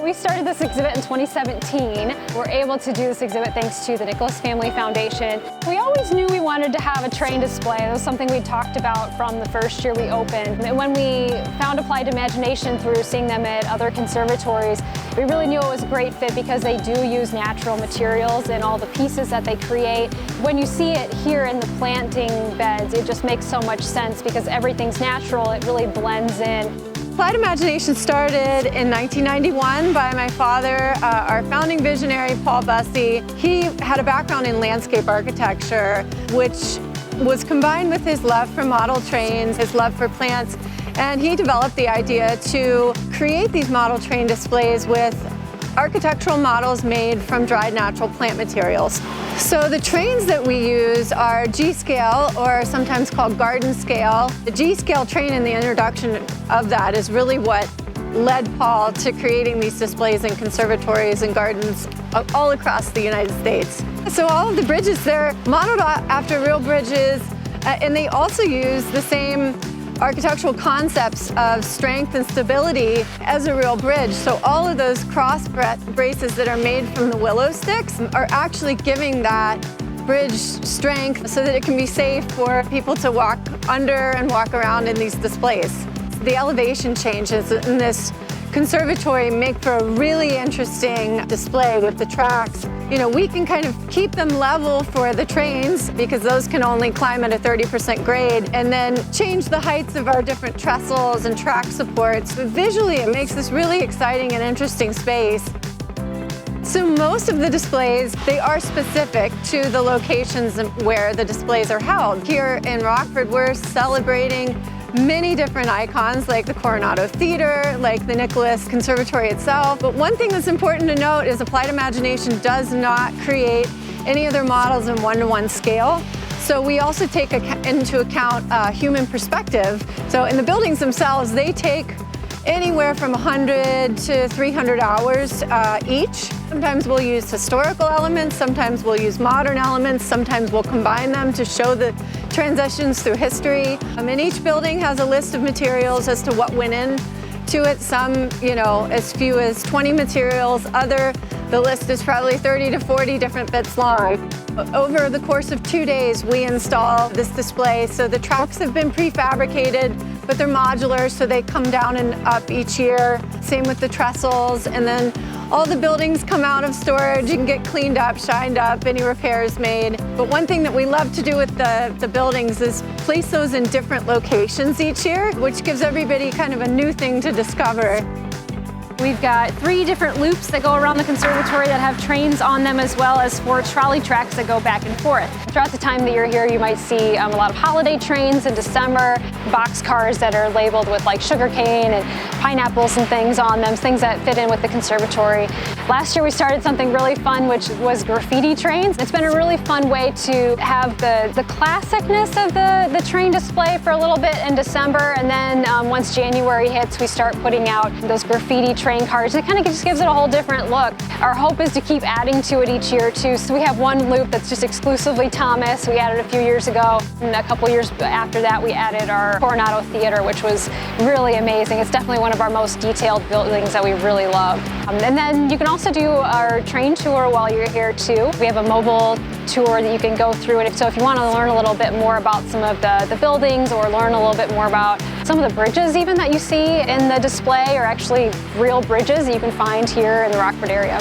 We started this exhibit in 2017. We're able to do this exhibit thanks to the Nicholas Family Foundation. We always knew we wanted to have a train display. That was something we talked about from the first year we opened. And when we found Applied Imagination through seeing them at other conservatories, we really knew it was a great fit because they do use natural materials in all the pieces that they create. When you see it here in the planting beds, it just makes so much sense because everything's natural. It really blends in. Applied Imagination started in 1991 by my father, our founding visionary, Paul Bussey. He had a background in landscape architecture, which was combined with his love for model trains, his love for plants, and he developed the idea to create these model train displays with architectural models made from dried natural plant materials. So the trains that we use are G-scale, or sometimes called garden scale. The G-scale train and the introduction of that is really what led Paul to creating these displays in conservatories and gardens all across the United States. So all of the bridges, they're modeled after real bridges, and they also use the same architectural concepts of strength and stability as a real bridge. So all of those cross braces that are made from the willow sticks are actually giving that bridge strength so that it can be safe for people to walk under and walk around in these displays. The elevation changes in this conservatory make for a really interesting display with the tracks. You know, we can kind of keep them level for the trains because those can only climb at a 30% grade, and then change the heights of our different trestles and track supports. But visually, it makes this really exciting and interesting space. So most of the displays, they are specific to the locations where the displays are held. Here in Rockford, we're celebrating many different icons like the Coronado Theater, like the Nicholas Conservatory itself. But one thing that's important to note is Applied Imagination does not create any of their models in one-to-one scale. So we also take into account human perspective. So in the buildings themselves, they take anywhere from 100 to 300 hours each. Sometimes we'll use historical elements, sometimes we'll use modern elements, sometimes we'll combine them to show the transitions through history. And each building has a list of materials as to what went into it. Some, you know, as few as 20 materials. The list is probably 30 to 40 different bits long. Over the course of 2 days, we install this display. So the tracks have been prefabricated, but they're modular, so they come down and up each year. Same with the trestles, and then all the buildings come out of storage and get cleaned up, shined up, any repairs made. But one thing that we love to do with the buildings is place those in different locations each year, which gives everybody kind of a new thing to discover. We've got 3 different loops that go around the conservatory that have trains on them, as well as 4 trolley tracks that go back and forth. Throughout the time that you're here, you might see a lot of holiday trains in December, box cars that are labeled with like sugarcane and pineapples and things on them, things that fit in with the conservatory. Last year we started something really fun, which was graffiti trains. It's been a really fun way to have the classicness of the train display for a little bit in December, and then once January hits, we start putting out those graffiti train cars. It kind of just gives it a whole different look. Our hope is to keep adding to it each year too. So we have one loop that's just exclusively Thomas. We added a few years ago, and a couple years after that we added our Coronado Theater, which was really amazing. It's definitely one of our most detailed buildings that we really love. And then you can also do our train tour while you're here too. We have a mobile tour that you can go through, and so if you want to learn a little bit more about some of the buildings, or learn a little bit more about some of the bridges even that you see in the display, are actually real bridges that you can find here in the Rockford area.